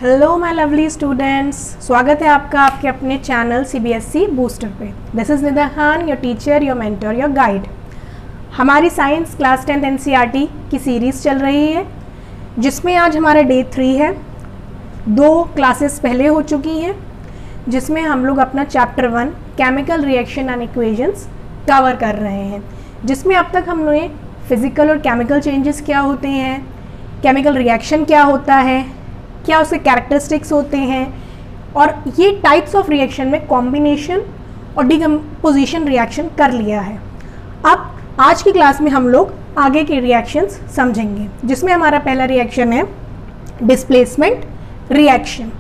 Hello my lovely students, स्वागत है आपका आपके अपने चैनल सीबीएसई बूस्टर पे। This is Nida Khan, your teacher, your mentor, your guide. हमारी साइंस क्लास 10 एनसीईआरटी की सीरीज़ चल रही है, जिसमें आज हमारा डे 3 है। 2 क्लासेस पहले हो चुकी हैं, जिसमें हम लोग अपना chapter 1 chemical reaction and equations cover कर रहे हैं, जिसमें अब तक हमने फिजिकल और केमिकल चेंजेस क्या होते हैं, केमिकल रिएक्शन क्या होता है, क्या उसके कैरेक्टरिस्टिक्स होते हैं, और ये टाइप्स ऑफ रिएक्शन में कॉम्बिनेशन और डिकम्पोजिशन रिएक्शन कर लिया है। अब आज की क्लास में हम लोग आगे के रिएक्शंस समझेंगे, जिसमें हमारा पहला रिएक्शन है डिस्प्लेसमेंट रिएक्शन।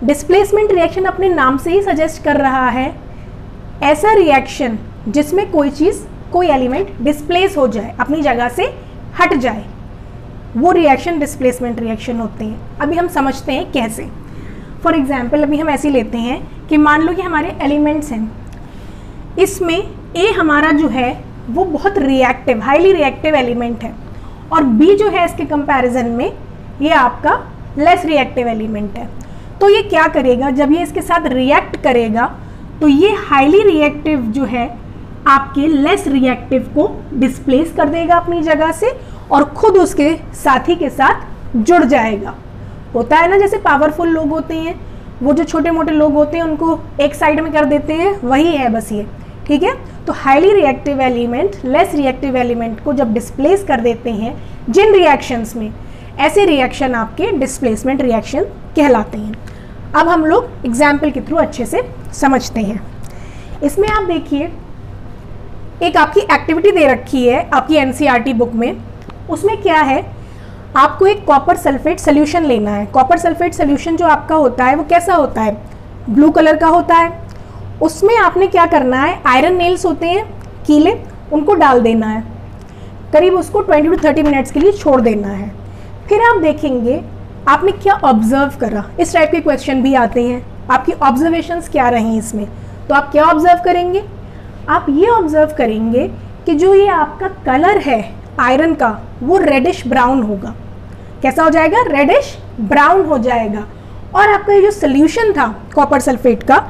डिस्प्लेसमेंट रिएक्शन अपने नाम से ही सजेस्ट कर रहा है ऐसा रिएक्शन जिसमें कोई चीज़, कोई एलिमेंट डिस्प्लेस हो जाए, अपनी जगह से हट जाए, वो रिएक्शन डिस्प्लेसमेंट रिएक्शन होते हैं। अभी हम समझते हैं कैसे। फॉर एग्जाम्पल अभी हम ऐसे लेते हैं कि मान लो कि हमारे एलिमेंट्स हैं, इसमें ए हमारा जो है वो बहुत रिएक्टिव, हाईली रिएक्टिव एलिमेंट है, और बी जो है इसके कंपैरिजन में ये आपका लेस रिएक्टिव एलिमेंट है। तो ये क्या करेगा, जब ये इसके साथ रिएक्ट करेगा तो ये हाईली रिएक्टिव जो है आपके लेस रिएक्टिव को डिस्प्लेस कर देगा अपनी जगह से, और खुद उसके साथी के साथ जुड़ जाएगा। होता है ना, जैसे पावरफुल लोग होते हैं, वो जो छोटे मोटे लोग होते हैं उनको एक साइड में कर देते हैं, वही है बस ये, ठीक है। तो highly reactive element less reactive element को जब डिस्प्लेस कर देते हैं जिन रिएक्शंस में, ऐसे रिएक्शन आपके डिस्प्लेसमेंट रिएक्शन कहलाते हैं। अब हम लोग एग्जाम्पल के थ्रू अच्छे से समझते हैं। इसमें आप देखिए, एक आपकी एक्टिविटी दे रखी है आपकी एनसीईआरटी बुक में। उसमें क्या है, आपको एक कॉपर सल्फेट सोल्यूशन लेना है। कॉपर सल्फेट सोल्यूशन जो आपका होता है वो कैसा होता है, ब्लू कलर का होता है। उसमें आपने क्या करना है, आयरन नेल्स होते हैं, कीले, उनको डाल देना है, करीब उसको 20 to 30 मिनट्स के लिए छोड़ देना है। फिर आप देखेंगे आपने क्या ऑब्जर्व करा। इस टाइप के क्वेश्चन भी आते हैं, आपकी ऑब्जर्वेशंस क्या रही इसमें। तो आप क्या ऑब्जर्व करेंगे, आप ये ऑब्जर्व करेंगे कि जो ये आपका कलर है आयरन का वो रेडिश ब्राउन होगा। कैसा हो जाएगा, रेडिश ब्राउन हो जाएगा। और आपका ये जो सोल्यूशन था कॉपर सल्फेट का,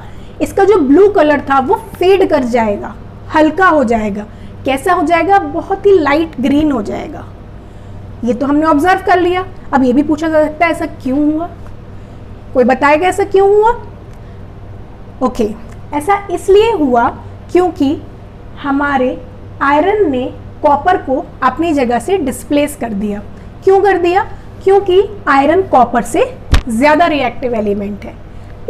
इसका जो ब्लू कलर था वो फेड कर जाएगा, हल्का हो जाएगा। कैसा हो जाएगा, बहुत ही लाइट ग्रीन हो जाएगा। ये तो हमने ऑब्जर्व कर लिया। अब ये भी पूछा जा सकता है ऐसा क्यों हुआ, कोई बताएगा ऐसा क्यों हुआ। ओके, ऐसा इसलिए हुआ क्योंकि हमारे आयरन ने कॉपर को अपनी जगह से डिस्प्लेस कर दिया। क्यों कर दिया, क्योंकि आयरन कॉपर से ज़्यादा रिएक्टिव एलिमेंट है,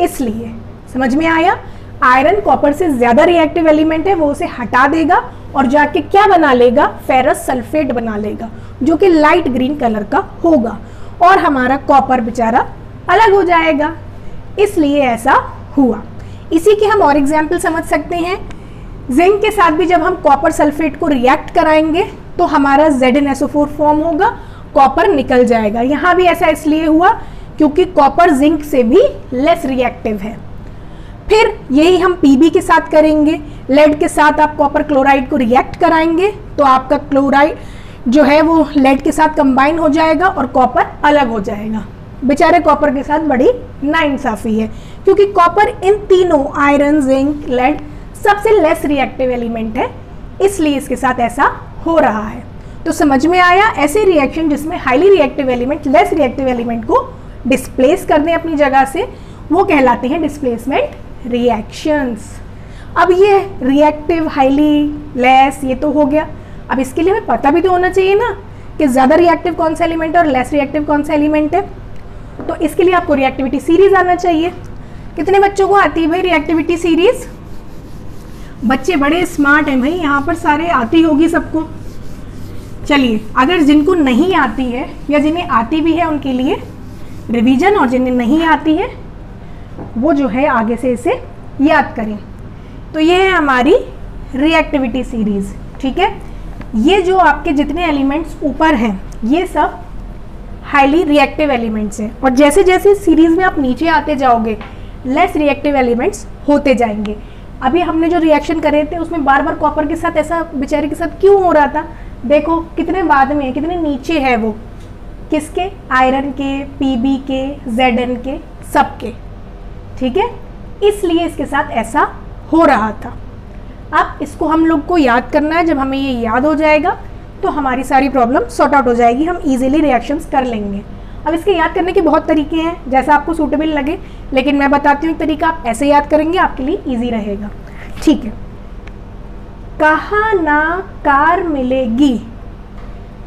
इसलिए। समझ में आया, आयरन कॉपर से ज़्यादा रिएक्टिव एलिमेंट है, वो उसे हटा देगा और जाके क्या बना लेगा, फेरस सल्फेट बना लेगा, जो कि लाइट ग्रीन कलर का होगा, और हमारा कॉपर बेचारा अलग हो जाएगा। इसलिए ऐसा हुआ। इसी के हम और एग्जाम्पल समझ सकते हैं। जिंक के साथ भी जब हम कॉपर सल्फेट को रिएक्ट कराएंगे तो हमारा ZnSO4 फॉर्म होगा, कॉपर निकल जाएगा। यहाँ भी ऐसा इसलिए हुआ क्योंकि कॉपर जिंक से भी लेस रिएक्टिव है। फिर यही हम Pb के साथ करेंगे। लेड के साथ आप कॉपर क्लोराइड को रिएक्ट कराएंगे तो आपका क्लोराइड जो है वो लेड के साथ कंबाइन हो जाएगा और कॉपर अलग हो जाएगा। बेचारे कॉपर के साथ बड़ी नाइंसाफी है, क्योंकि कॉपर इन तीनों आयरन, जिंक, लेड सबसे लेस रिएक्टिव एलिमेंट है, इसलिए इसके साथ ऐसा हो रहा है। तो समझ में आया, ऐसे रिएक्शन जिसमें highly reactive element less reactive element को डिस्प्लेस कर दें अपनी जगह से, वो कहलाते हैं डिस्प्लेसमेंट रिएक्शंस। अब ये रिएक्टिव, हाईली, लेस, ये तो हो गया। अब इसके लिए हमें पता भी तो होना चाहिए ना कि ज़्यादा रिएक्टिव कौन सा एलिमेंट है और लेस रिएक्टिव कौन सा एलिमेंट है। तो इसके लिए आपको रिएक्टिविटी सीरीज आना चाहिए। कितने बच्चों को आती है भाई रिएक्टिविटी सीरीज? बच्चे बड़े स्मार्ट हैं भाई, यहाँ पर सारे आती होगी सबको। चलिए, अगर जिनको नहीं आती है या जिन्हें आती भी है उनके लिए रिवीजन, और जिन्हें नहीं आती है वो जो है आगे से इसे याद करें। तो ये है हमारी रिएक्टिविटी सीरीज, ठीक है। ये जो आपके जितने एलिमेंट्स ऊपर हैं ये सब हाईली रिएक्टिव एलिमेंट्स हैं, और जैसे जैसे सीरीज में आप नीचे आते जाओगे लेस रिएक्टिव एलिमेंट्स होते जाएंगे। अभी हमने जो रिएक्शन करे थे उसमें बार बार कॉपर के साथ ऐसा बेचारे के साथ क्यों हो रहा था, देखो कितने बाद में, कितने नीचे है वो, किसके? आयरन के, पीबी के, Zn के, सबके। ठीक है, इसलिए इसके साथ ऐसा हो रहा था। अब इसको हम लोग को याद करना है। जब हमें ये याद हो जाएगा तो हमारी सारी प्रॉब्लम सॉर्ट आउट हो जाएगी, हम इजीली रिएक्शंस कर लेंगे। अब इसके याद करने के बहुत तरीके हैं, जैसा आपको सूटेबल लगे, लेकिन मैं बताती हूँ एक तरीका, आप ऐसे याद करेंगे आपके लिए ईजी रहेगा। ठीक है, कहाँ ना कार मिलेगी,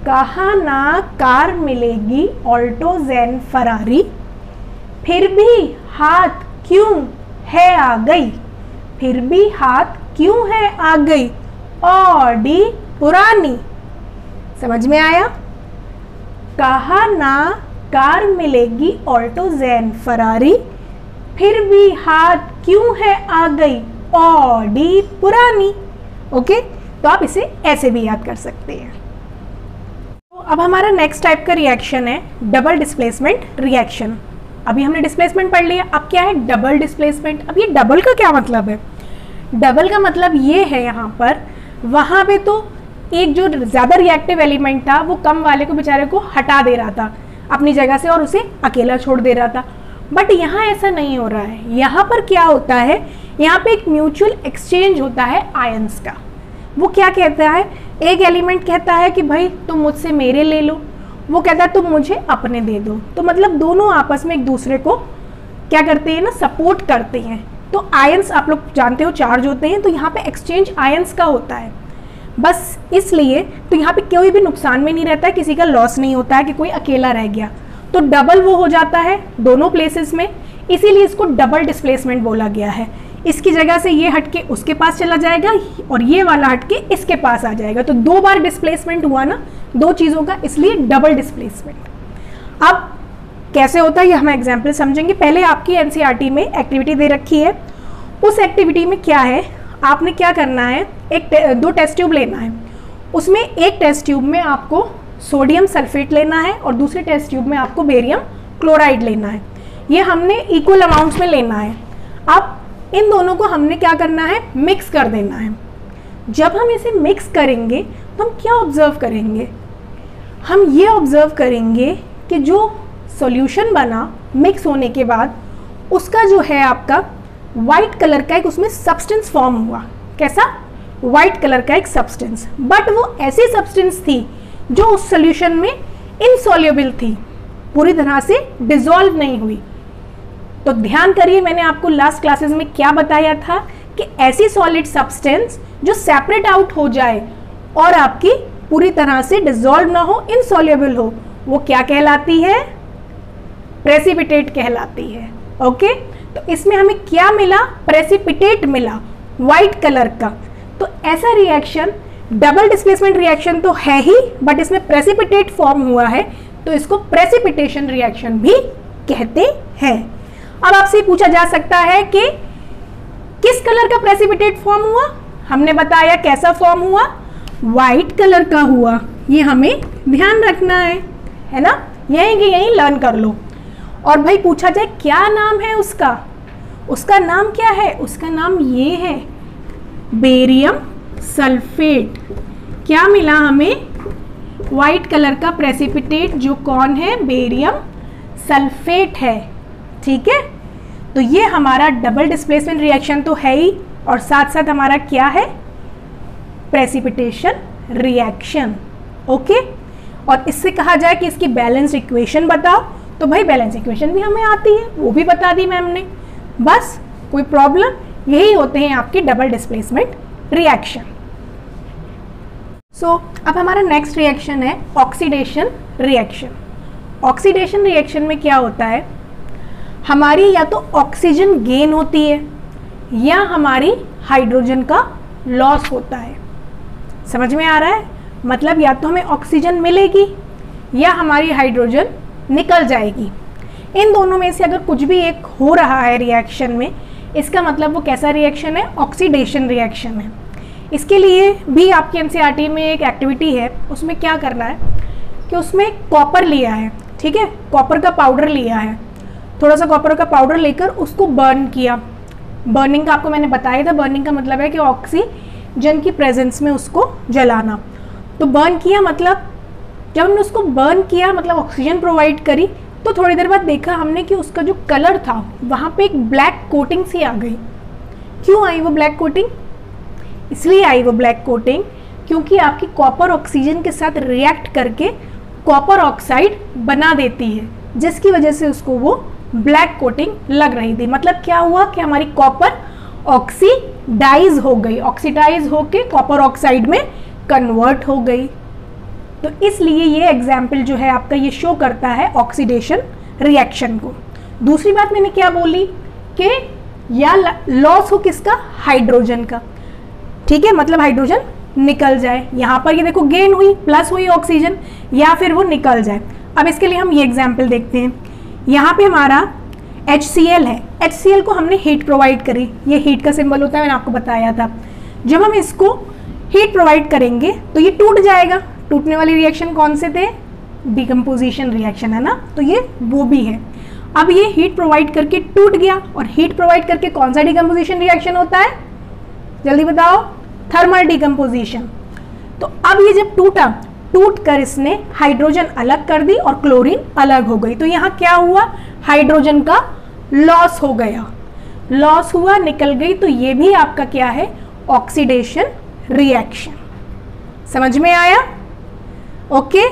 कहाँ ना कार मिलेगी ऑल्टो ज़ेन फरारी, फिर भी हाथ क्यों है आ गई, फिर भी हाथ क्यों है आ गई ऑडी पुरानी। समझ में आया? कहाँ ना कार मिलेगी ऑल्टो ज़ेन फरारी, फिर भी हाथ क्यों है आ गई ऑडी पुरानी। ओके, तो आप इसे ऐसे भी याद कर सकते हैं। तो अब हमारा नेक्स्ट टाइप का रिएक्शन है डबल डिस्प्लेसमेंट रिएक्शन। अभी हमने डिस्प्लेसमेंट पढ़ लिया, अब क्या है डबल डिस्प्लेसमेंट। अब ये डबल का क्या मतलब है? डबल का मतलब ये है, यहाँ पर वहाँ पे तो एक जो ज़्यादा रिएक्टिव एलिमेंट था वो कम वाले को बेचारे को हटा दे रहा था अपनी जगह से और उसे अकेला छोड़ दे रहा था, बट यहाँ ऐसा नहीं हो रहा है। यहाँ पर क्या होता है, यहाँ पे एक म्यूचुअल एक्सचेंज होता है आयंस का। वो क्या कहता है, एक एलिमेंट कहता है कि भाई तुम मुझसे मेरे ले लो, वो कहता है तुम मुझे अपने दे दो। तो मतलब दोनों आपस में एक दूसरे को क्या करते हैं ना, सपोर्ट करते हैं। तो आयंस आप लोग जानते हो चार्ज होते हैं, तो यहाँ पे एक्सचेंज आयंस का होता है। बस इसलिए तो यहाँ पे कोई भी नुकसान में नहीं रहता है, किसी का लॉस नहीं होता है कि कोई अकेला रह गया। तो डबल वो हो जाता है दोनों प्लेसेस में, इसीलिए इसको डबल डिस्प्लेसमेंट बोला गया है। इसकी जगह से ये हटके उसके पास चला जाएगा और ये वाला हटके इसके पास आ जाएगा। तो दो बार डिस्प्लेसमेंट हुआ ना दो चीज़ों का, इसलिए डबल डिस्प्लेसमेंट। अब कैसे होता है ये हम एग्जाम्पल समझेंगे। पहले आपकी एनसीईआरटी में एक्टिविटी दे रखी है, उस एक्टिविटी में क्या है, आपने क्या करना है, दो टेस्ट ट्यूब लेना है। उसमें एक टेस्ट ट्यूब में आपको सोडियम सल्फेट लेना है और दूसरे टेस्ट ट्यूब में आपको बेरियम क्लोराइड लेना है। ये हमने इक्वल अमाउंट्स में लेना है। अब इन दोनों को हमने क्या करना है, मिक्स कर देना है। जब हम इसे मिक्स करेंगे तो हम क्या ऑब्जर्व करेंगे, हम ये ऑब्जर्व करेंगे कि जो सॉल्यूशन बना मिक्स होने के बाद उसका जो है आपका वाइट कलर का एक उसमें सब्सटेंस फॉर्म हुआ। कैसा? वाइट कलर का एक सब्सटेंस, बट वो ऐसी सब्सटेंस थी जो उस सॉल्यूशन में इनसॉल्युबल थी, पूरी तरह से डिसॉल्व नहीं हुई। तो ध्यान करिए, मैंने आपको लास्ट क्लासेस में क्या बताया था कि ऐसी सॉलिड सब्सटेंस जो सेपरेट आउट हो जाए और आपकी पूरी तरह से डिसॉल्व ना हो, इनसॉल्युबल हो, वो क्या कहलाती है, प्रेसिपिटेट कहलाती है। ओके, तो इसमें हमें क्या मिला, प्रेसिपिटेट मिला वाइट कलर का। तो ऐसा रिएक्शन डबल डिस्प्लेसमेंट रिएक्शन तो है ही, बट इसमें प्रेसिपिटेट फॉर्म हुआ है, तो इसको प्रेसिपिटेशन रिएक्शन भी कहते हैं। अब आपसे पूछा जा सकता है कि किस कलर का प्रेसिपिटेट फॉर्म हुआ, हमने बताया कैसा फॉर्म हुआ, वाइट कलर का हुआ। ये हमें ध्यान रखना है ना, यहीं के यहीं लर्न कर लो। और भाई पूछा जाए क्या नाम है उसका, उसका नाम क्या है, उसका नाम ये है बेरियम सल्फेट। क्या मिला हमें, वाइट कलर का प्रेसिपिटेट जो कौन है, बेरियम सल्फेट है। ठीक है, तो ये हमारा डबल डिस्प्लेसमेंट रिएक्शन तो है ही, और साथ साथ हमारा क्या है, प्रेसिपिटेशन रिएक्शन। ओके, और इससे कहा जाए कि इसकी बैलेंस इक्वेशन बताओ, तो भाई बैलेंस इक्वेशन भी हमें आती है, वो भी बता दी मैम ने। बस कोई प्रॉब्लम, यही होते हैं आपके डबल डिस्प्लेसमेंट रिएक्शन। सो अब हमारा नेक्स्ट रिएक्शन है ऑक्सीडेशन रिएक्शन। ऑक्सीडेशन रिएक्शन में क्या होता है, हमारी या तो ऑक्सीजन गेन होती है या हमारी हाइड्रोजन का लॉस होता है। समझ में आ रहा है, मतलब या तो हमें ऑक्सीजन मिलेगी या हमारी हाइड्रोजन निकल जाएगी। इन दोनों में से अगर कुछ भी एक हो रहा है रिएक्शन में, इसका मतलब वो कैसा रिएक्शन है, ऑक्सीडेशन रिएक्शन है। इसके लिए भी आपकी एनसीईआरटी में एक एक्टिविटी है, उसमें क्या करना है कि उसमें कॉपर लिया है, ठीक है, कॉपर का पाउडर लिया है, थोड़ा सा कॉपर का पाउडर लेकर उसको बर्न किया। बर्निंग का आपको मैंने बताया था, बर्निंग का मतलब है कि ऑक्सीजन की प्रेजेंस में उसको जलाना। तो बर्न किया मतलब जब हमने उसको बर्न किया, मतलब ऑक्सीजन प्रोवाइड करी, तो थोड़ी देर बाद देखा हमने कि उसका जो कलर था वहाँ पे एक ब्लैक कोटिंग सी आ गई। क्यों आई वो ब्लैक कोटिंग? इसलिए आई वो ब्लैक कोटिंग क्योंकि आपकी कॉपर ऑक्सीजन के साथ रिएक्ट करके कॉपर ऑक्साइड बना देती है, जिसकी वजह से उसको वो ब्लैक कोटिंग लग रही थी। मतलब क्या हुआ कि हमारी कॉपर ऑक्सीडाइज हो गई, ऑक्सीडाइज होके कॉपर ऑक्साइड में कन्वर्ट हो गई। तो इसलिए ये एग्जाम्पल जो है आपका ये शो करता है ऑक्सीडेशन रिएक्शन को। दूसरी बात मैंने क्या बोली कि या लॉस हो किसका? हाइड्रोजन का। ठीक है, मतलब हाइड्रोजन निकल जाए। यहाँ पर ये देखो गेन हुई, प्लस हुई ऑक्सीजन, या फिर वो निकल जाए। अब इसके लिए हम ये एग्जाम्पल देखते हैं। यहाँ पे हमारा HCl है, HCl को हमने हीट प्रोवाइड करी, ये हीट का सिंबल होता है, मैंने आपको बताया था। जब हम इसको हीट प्रोवाइड करेंगे तो ये टूट जाएगा। टूटने वाली रिएक्शन कौन से थे? डिकम्पोजिशन रिएक्शन है ना, तो ये वो भी है। अब ये हीट प्रोवाइड करके टूट गया, और हीट प्रोवाइड करके कौन सा डिकम्पोजिशन रिएक्शन होता है? जल्दी बताओ। Thermal decomposition. तो अब ये जब टूटा, टूट कर इसने हाइड्रोजन अलग कर दी और क्लोरीन अलग हो गई। तो यहाँ क्या हुआ? हाइड्रोजन का लॉस हो गया, लॉस हुआ, निकल गई। तो ये भी आपका क्या है? Oxidation reaction. समझ में आया? ओके,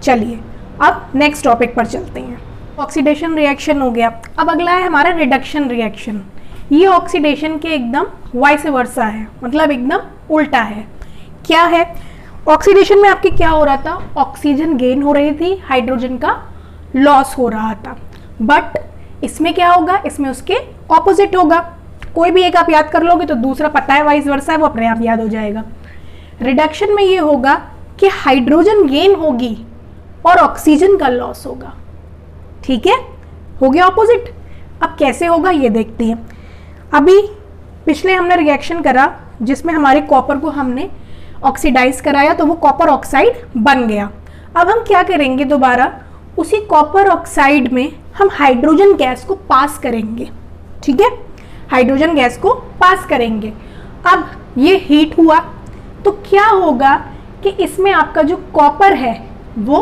चलिए अब नेक्स्ट टॉपिक पर चलते हैं। ऑक्सीडेशन रिएक्शन हो गया। अब अगला है हमारा रिडक्शन रिएक्शन। ये ऑक्सीडेशन के एकदम वाइस वर्सा है, मतलब एकदम उल्टा है। क्या है? ऑक्सीडेशन में आपके क्या हो रहा था? ऑक्सीजन गेन हो रही थी, हाइड्रोजन का लॉस हो रहा था। बट इसमें क्या होगा? इसमें उसके ऑपोजिट होगा। कोई भी एक आप याद कर लोगे तो दूसरा पता है वाइस वर्सा है, वो अपने आप याद हो जाएगा। रिडक्शन में ये होगा कि हाइड्रोजन गेन होगी और ऑक्सीजन का लॉस होगा। ठीक है, हो गया ऑपोजिट। अब कैसे होगा ये देखते हैं। अभी पिछले हमने रिएक्शन करा जिसमें हमारे कॉपर को हमने ऑक्सीडाइज कराया, तो वो कॉपर ऑक्साइड बन गया। अब हम क्या करेंगे? दोबारा उसी कॉपर ऑक्साइड में हम हाइड्रोजन गैस को पास करेंगे। ठीक है, हाइड्रोजन गैस को पास करेंगे। अब ये हीट हुआ तो क्या होगा कि इसमें आपका जो कॉपर है वो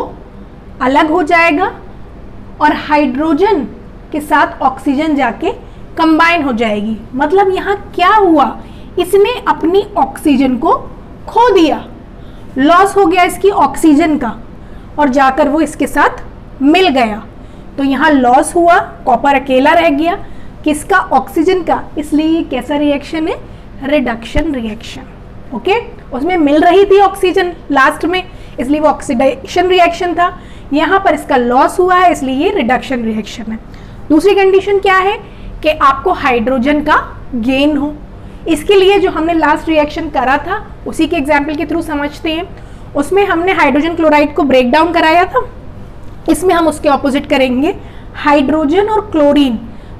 अलग हो जाएगा और हाइड्रोजन के साथ ऑक्सीजन जाके कंबाइन हो जाएगी। मतलब यहाँ क्या हुआ? इसने अपनी ऑक्सीजन को खो दिया, लॉस हो गया इसकी ऑक्सीजन का, और जाकर वो इसके साथ मिल गया। तो यहाँ लॉस हुआ, कॉपर अकेला रह गया, किसका? ऑक्सीजन का। इसलिए ये कैसा रिएक्शन है? Reduction reaction. ओके, उसमें मिल रही थी ऑक्सीजन लास्ट में, इसलिए वो ऑक्सीडेशन रिएक्शन था। यहाँ पर इसका लॉस हुआ है, इसलिए ये रिडक्शन रिएक्शन है। दूसरी कंडीशन क्या है? कि आपको हाइड्रोजन का गेन हो। इसके लिए जो हमने लास्ट रिएक्शन करा था उसी के एग्जाम्पल के थ्रू समझते हैं। उसमें हमने हाइड्रोजन क्लोराइड को ब्रेक डाउन कराया था, इसमें हम उसके ऑपोजिट करेंगे। हाइड्रोजन और क्लोरीन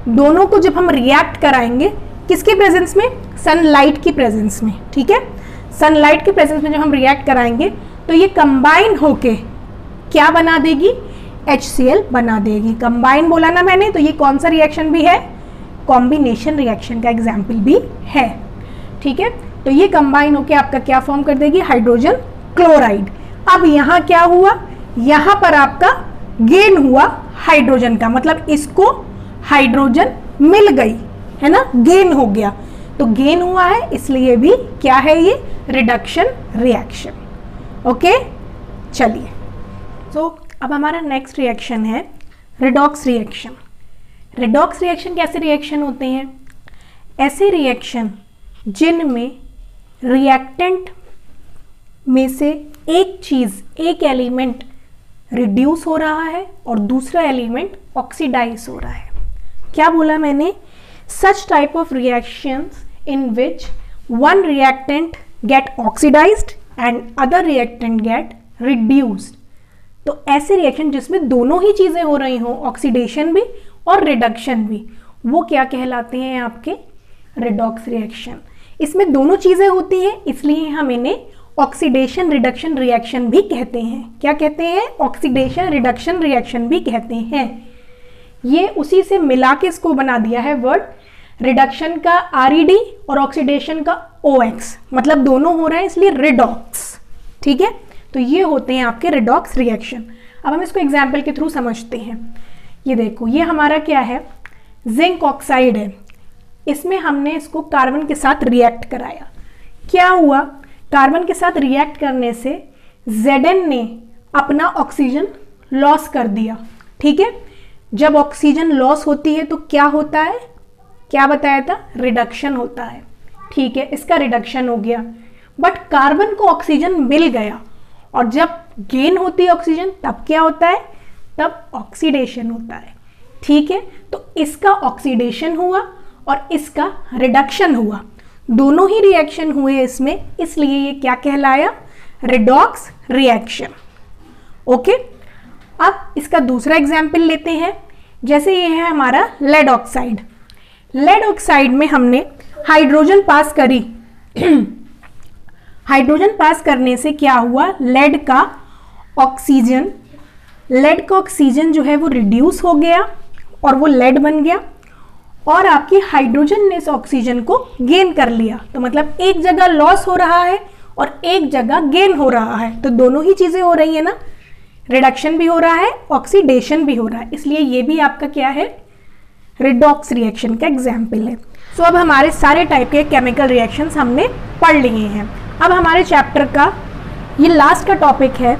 दोनों को जब हम रिएक्ट कराएंगे, किसके प्रेजेंस में? सनलाइट की प्रेजेंस में। ठीक है, सनलाइट के प्रेजेंस में जब हम रिएक्ट कराएंगे तो ये कंबाइन होके क्या बना देगी? HCl बना देगी। कंबाइन बोला ना मैंने, तो ये कौन सा रिएक्शन भी है? कॉम्बिनेशन रिएक्शन का एग्जाम्पल भी है। ठीक है, तो ये कंबाइन होके आपका क्या फॉर्म कर देगी? Hydrogen chloride. अब यहाँ क्या हुआ? यहाँ पर आपका गेन हुआ हाइड्रोजन का, मतलब इसको हाइड्रोजन मिल गई है ना, गेन हो गया। तो गेन हुआ है, इसलिए भी क्या है? ये रिडक्शन रिएक्शन। ओके, चलिए। तो अब हमारा नेक्स्ट रिएक्शन है रिडॉक्स रिएक्शन। रिडॉक्स रिएक्शन कैसे रिएक्शन होते हैं? ऐसे रिएक्शन जिनमें रिएक्टेंट में से एक चीज़, एक एलिमेंट रिड्यूस हो रहा है और दूसरा एलिमेंट ऑक्सीडाइज हो रहा है। क्या बोला मैंने? Such type of reactions in which one reactant get oxidised and other reactant get reduced. तो ऐसे रिएक्शन जिसमें दोनों ही चीज़ें हो रही हों, ऑक्सीडेशन भी और रिडक्शन भी, वो क्या कहलाते हैं? आपके रिडॉक्स रिएक्शन। इसमें दोनों चीज़ें होती हैं, इसलिए हम इन्हें ऑक्सीडेशन रिडक्शन रिएक्शन भी कहते हैं। क्या कहते हैं? ऑक्सीडेशन रिडक्शन रिएक्शन भी कहते हैं। ये उसी से मिला के इसको बना दिया है वर्ड। रिडक्शन का RED और ऑक्सीडेशन का OX, मतलब दोनों हो रहे हैं, इसलिए रिडॉक्स। ठीक है, तो ये होते हैं आपके रिडॉक्स रिएक्शन। अब हम इसको एग्जाम्पल के थ्रू समझते हैं। ये देखो, ये हमारा क्या है, जिंक ऑक्साइड है। इसमें हमने इसको कार्बन के साथ रिएक्ट कराया। क्या हुआ, कार्बन के साथ रिएक्ट करने से Zn ने अपना ऑक्सीजन लॉस कर दिया। ठीक है, जब ऑक्सीजन लॉस होती है तो क्या होता है, क्या बताया था, रिडक्शन होता है। ठीक है, इसका रिडक्शन हो गया, बट कार्बन को ऑक्सीजन मिल गया, और जब गेन होती है ऑक्सीजन तब क्या होता है, तब ऑक्सीडेशन होता है। ठीक है, तो इसका ऑक्सीडेशन हुआ और इसका रिडक्शन हुआ, दोनों ही रिएक्शन हुए इसमें, इसलिए ये क्या कहलाया, रिडॉक्स रिएक्शन। ओके, अब इसका दूसरा एग्जाम्पल लेते हैं। जैसे ये है हमारा लेड ऑक्साइड। लेड ऑक्साइड में हमने हाइड्रोजन पास करी। हाइड्रोजन पास करने से क्या हुआ, लेड का ऑक्सीजन जो है वो रिड्यूस हो गया और वो लेड बन गया, और आपकी हाइड्रोजन ने इस ऑक्सीजन को गेन कर लिया। तो मतलब एक जगह लॉस हो रहा है और एक जगह गेन हो रहा है, तो दोनों ही चीजें हो रही है ना, रिडक्शन भी हो रहा है, ऑक्सीडेशन भी हो रहा है, इसलिए ये भी आपका क्या है, रिडॉक्स रिएक्शन का एग्जाम्पल है। सो अब हमारे सारे टाइप के केमिकल रिएक्शंस हमने पढ़ लिए हैं। अब हमारे चैप्टर का ये लास्ट का टॉपिक है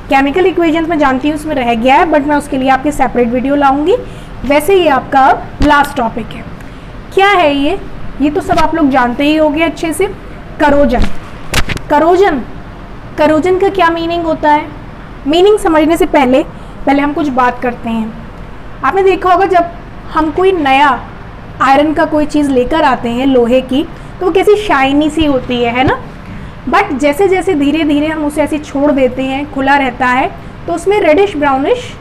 केमिकल इक्वेशंस। मैं जानती हूँ उसमें रह गया है, बट मैं उसके लिए आपके सेपरेट वीडियो लाऊंगी। वैसे ये आपका अब लास्ट टॉपिक है। क्या है ये तो सब आप लोग जानते ही होंगे अच्छे से। करोजन। करोजन का क्या मीनिंग होता है, मीनिंग समझने से पहले हम कुछ बात करते हैं। आपने देखा होगा जब हम कोई नया आयरन का कोई चीज़ लेकर आते हैं, लोहे की, तो वो कैसी शाइनी सी होती है ना। बट जैसे जैसे धीरे धीरे हम उसे ऐसे छोड़ देते हैं, खुला रहता है, तो उसमें reddish brownish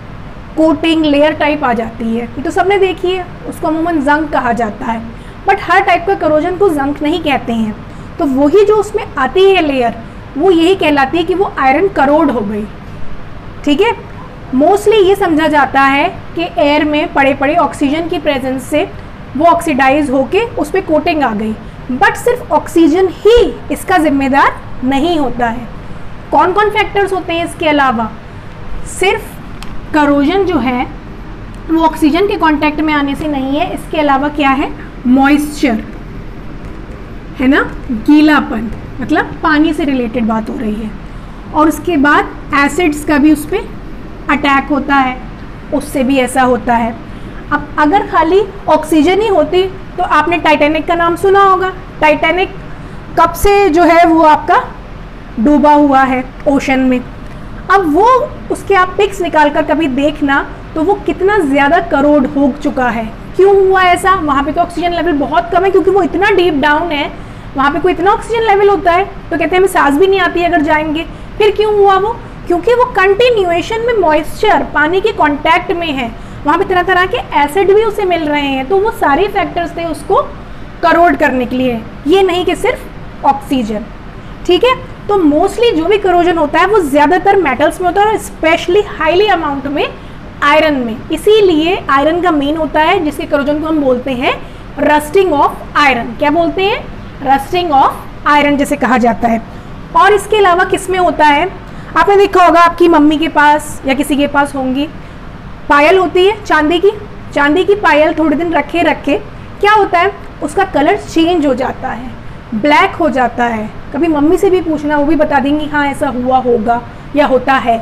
coating layer type आ जाती है। ये तो सबने देखी है, उसको अमूमन जंक कहा जाता है, बट हर टाइप का करोजन को जंक नहीं कहते हैं। तो वही जो उसमें आती है लेयर, वो यही कहलाती है कि वो आयरन करोड हो गई। ठीक है, मोस्टली ये समझा जाता है कि एयर में पड़े पड़े ऑक्सीजन की प्रेजेंस से वो ऑक्सीडाइज होके उस पर कोटिंग आ गई, बट सिर्फ ऑक्सीजन ही इसका जिम्मेदार नहीं होता है। कौन कौन फैक्टर्स होते हैं इसके अलावा, सिर्फ करोजन जो है वो ऑक्सीजन के कांटेक्ट में आने से नहीं है, इसके अलावा क्या है, मॉइस्चर है ना, गीलापन, मतलब पानी से रिलेटेड बात हो रही है, और उसके बाद एसिड्स का भी उस पर अटैक होता है, उससे भी ऐसा होता है। अब अगर खाली ऑक्सीजन ही होती तो आपने टाइटैनिक का नाम सुना होगा। टाइटैनिक कब से जो है वो आपका डूबा हुआ है ओशन में। अब वो उसके आप पिक्स निकाल कर कभी देखना तो वो कितना ज़्यादा करोड़ हो चुका है। क्यों हुआ ऐसा, वहाँ पे तो ऑक्सीजन लेवल बहुत कम है, क्योंकि वो इतना डीप डाउन है, वहाँ पे कोई इतना ऑक्सीजन लेवल होता है तो कहते हैं हमें सांस भी नहीं आती अगर जाएंगे। फिर क्यों हुआ वो, क्योंकि वो कंटिन्यूएशन में मॉइस्चर पानी के कांटेक्ट में है, वहाँ पे तरह तरह के एसिड भी उसे मिल रहे हैं, तो वो सारे फैक्टर्स थे उसको करोड करने के लिए, ये नहीं कि सिर्फ ऑक्सीजन। ठीक है, तो मोस्टली जो भी करोजन होता है वो ज़्यादातर मेटल्स में होता है, और स्पेशली हाईली अमाउंट में आयरन में। इसीलिए आयरन का मेन होता है, जिसके करोजन को हम बोलते हैं रस्टिंग ऑफ आयरन। क्या बोलते हैं, रस्टिंग ऑफ आयरन जैसे कहा जाता है। और इसके अलावा किस में होता है, आपने देखा होगा आपकी मम्मी के पास या किसी के पास होंगी पायल होती है चांदी की पायल, थोड़े दिन रखे क्या होता है, उसका कलर चेंज हो जाता है, ब्लैक हो जाता है। कभी मम्मी से भी पूछना, वो भी बता देंगी हाँ ऐसा हुआ होगा या होता है।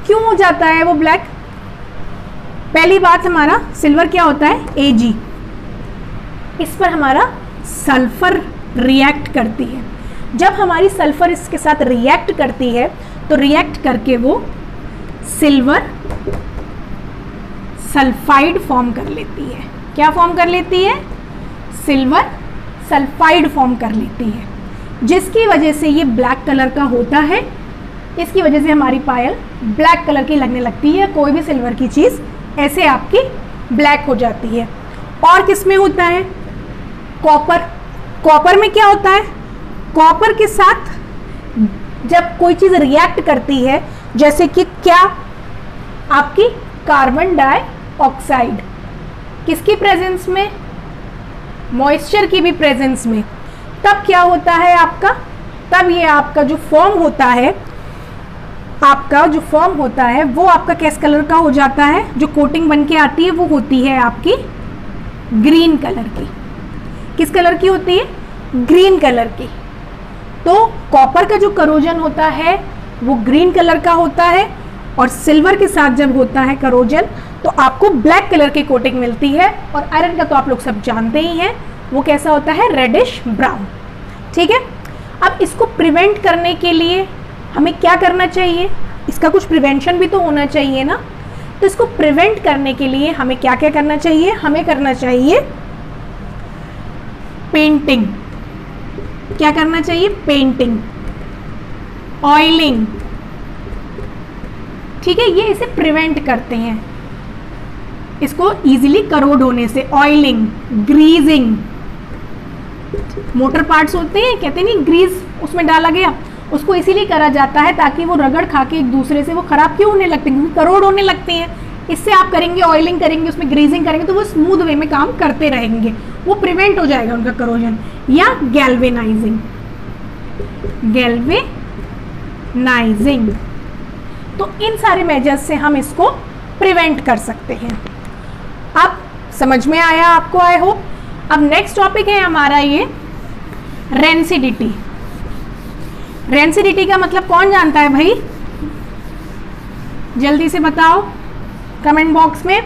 क्यों हो जाता है वो ब्लैक, पहली बात हमारा सिल्वर क्या होता है, Ag, इस पर हमारा सल्फर रिएक्ट करती है। जब हमारी सल्फर इसके साथ रिएक्ट करती है तो रिएक्ट करके वो सिल्वर सल्फाइड फॉर्म कर लेती है। क्या फॉर्म कर लेती है, सिल्वर सल्फाइड फॉर्म कर लेती है, जिसकी वजह से ये ब्लैक कलर का होता है। इसकी वजह से हमारी पायल ब्लैक कलर की लगने लगती है, कोई भी सिल्वर की चीज़ ऐसे आपकी ब्लैक हो जाती है। और किस में होता है, कॉपर में क्या होता है, कॉपर के साथ जब कोई चीज़ रिएक्ट करती है, जैसे कि क्या आपकी कार्बन डाइऑक्साइड, किसकी प्रेजेंस में, मॉइस्चर की भी प्रेजेंस में, तब क्या होता है आपका, तब ये आपका जो फॉर्म होता है आपका जो फॉर्म होता है वो आपका किस कलर का हो जाता है, जो कोटिंग बन के आती है वो होती है आपकी ग्रीन कलर की। किस कलर की होती है? ग्रीन कलर की। तो कॉपर का जो करोजन होता है वो ग्रीन कलर का होता है, और सिल्वर के साथ जब होता है करोजन तो आपको ब्लैक कलर की कोटिंग मिलती है। और आयरन का तो आप लोग सब जानते ही हैं, वो कैसा होता है? Reddish brown. ठीक है, अब इसको प्रिवेंट करने के लिए हमें क्या करना चाहिए? इसका कुछ प्रिवेंशन भी तो होना चाहिए ना। तो इसको प्रिवेंट करने के लिए हमें क्या क्या करना चाहिए? हमें करना चाहिए पेंटिंग। क्या करना चाहिए? Painting, oiling. ठीक है, ये इसे प्रिवेंट करते हैं, इसको इजीली करोड होने से। ऑयलिंग, ग्रीजिंग, मोटर पार्ट्स होते हैं, कहते नहीं ग्रीस उसमें डाला गया, उसको इसीलिए करा जाता है ताकि वो रगड़ खा के एक दूसरे से वो खराब क्यों होने लगते हैं? क्योंकि करोड होने लगते हैं। इससे आप करेंगे ऑयलिंग करेंगे, उसमें ग्रीजिंग करेंगे तो वो स्मूथ वे में काम करते रहेंगे, वो प्रिवेंट हो जाएगा उनका करोजन। या गैल्वेनाइजिंग, गैल्वेनाइजिंग। तो इन सारे मेजर्स से हम इसको प्रिवेंट कर सकते हैं। अब समझ में आया आपको, आई होप। अब नेक्स्ट टॉपिक है हमारा ये रेंसिडिटी। रेंसिडिटी का मतलब कौन जानता है भाई? जल्दी से बताओ कमेंट बॉक्स में।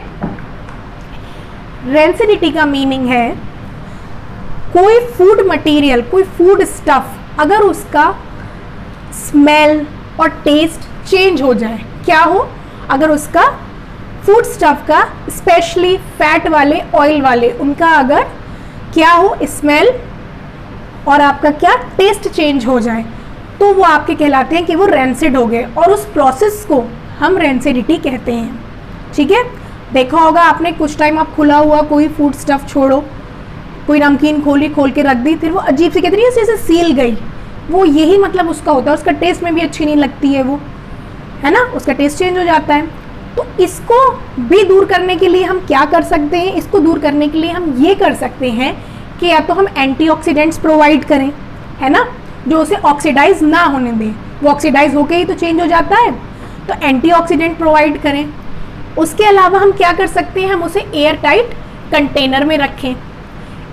रेंसिडिटी का मीनिंग है कोई फूड मटेरियल, कोई फूड स्टफ अगर उसका स्मेल और टेस्ट चेंज हो जाए। क्या हो? अगर उसका फूड स्टफ का, स्पेशली फैट वाले, ऑयल वाले, उनका अगर क्या हो, स्मेल और आपका क्या टेस्ट चेंज हो जाए, तो वो आपके कहलाते हैं कि वो रेंसिड हो गए, और उस प्रोसेस को हम रेंसिडिटी कहते हैं। ठीक है, देखा होगा आपने, कुछ टाइम आप खुला हुआ कोई फूड स्टफ छोड़ो, कोई नमकीन खोली, खोल के रख दी, फिर वो अजीब से कहते नहीं जैसे सील गई, वो यही मतलब उसका होता है। उसका टेस्ट में भी अच्छी नहीं लगती है वो, है ना, उसका टेस्ट चेंज हो जाता है। तो इसको भी दूर करने के लिए हम क्या कर सकते हैं? इसको दूर करने के लिए हम ये कर सकते हैं कि या तो हम एंटीऑक्सीडेंट्स प्रोवाइड करें, है ना, जो उसे ऑक्सीडाइज ना होने दें। वो ऑक्सीडाइज होके ही तो चेंज हो जाता है, तो एंटीऑक्सीडेंट प्रोवाइड करें। उसके अलावा हम क्या कर सकते हैं? हम उसे एयर टाइट कंटेनर में रखें।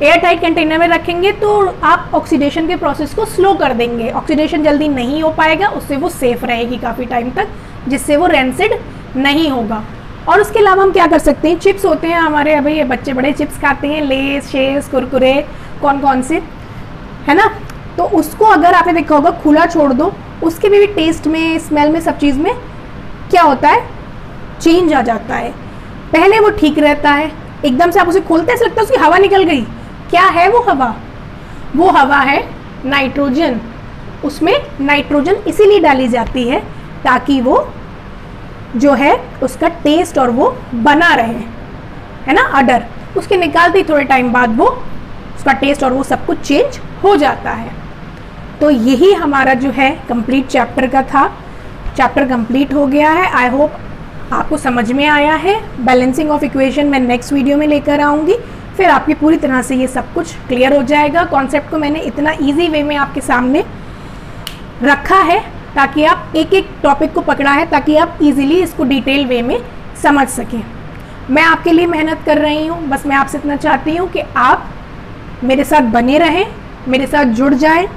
एयर टाइट कंटेनर में रखेंगे तो आप ऑक्सीडेशन के प्रोसेस को स्लो कर देंगे, ऑक्सीडेशन जल्दी नहीं हो पाएगा, उससे वो सेफ रहेगी काफ़ी टाइम तक, जिससे वो रेंसिड नहीं होगा। और उसके अलावा हम क्या कर सकते हैं? चिप्स होते हैं हमारे, अभी ये बच्चे बड़े चिप्स खाते हैं, लेस, शेस, कुरकुरे, कौन कौन से, है ना, तो उसको अगर आपने देखा होगा खुला छोड़ दो, उसके भी टेस्ट में, स्मेल में, सब चीज़ में क्या होता है? चेंज आ जाता है। पहले वो ठीक रहता है, एकदम से आप उसे खोलते हैं ऐसा लगता है उसकी हवा निकल गई। क्या है वो हवा? वो हवा है नाइट्रोजन। उसमें नाइट्रोजन इसीलिए डाली जाती है ताकि वो जो है उसका टेस्ट और वो बना रहे, है ना, अडर। उसके निकालते ही थोड़े टाइम बाद वो उसका टेस्ट और वो सब कुछ चेंज हो जाता है। तो यही हमारा जो है कंप्लीट चैप्टर का था। चैप्टर कंप्लीट हो गया है। आई होप आपको समझ में आया है। बैलेंसिंग ऑफ इक्वेशन मैं नेक्स्ट वीडियो में लेकर आऊँगी, फिर आपकी पूरी तरह से ये सब कुछ क्लियर हो जाएगा। कॉन्सेप्ट को मैंने इतना ईजी वे में आपके सामने रखा है ताकि आप एक एक टॉपिक को पकड़ा है, ताकि आप इजीली इसको डिटेल वे में समझ सकें। मैं आपके लिए मेहनत कर रही हूँ, बस मैं आपसे इतना चाहती हूँ कि आप मेरे साथ बने रहें, मेरे साथ जुड़ जाएं,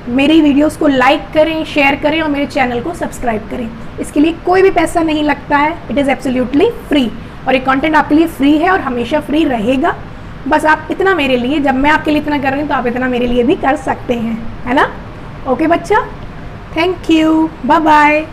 मेरी वीडियोस को लाइक करें, शेयर करें और मेरे चैनल को सब्सक्राइब करें। इसके लिए कोई भी पैसा नहीं लगता है, इट इज़ एब्सोल्युटली फ्री, और ये कंटेंट आपके लिए फ्री है और हमेशा फ्री रहेगा। बस आप इतना मेरे लिए, जब मैं आपके लिए इतना कर रही हूँ तो आप इतना मेरे लिए भी कर सकते हैं, है ना। ओके बच्चा, थैंक यू, बाय बाय।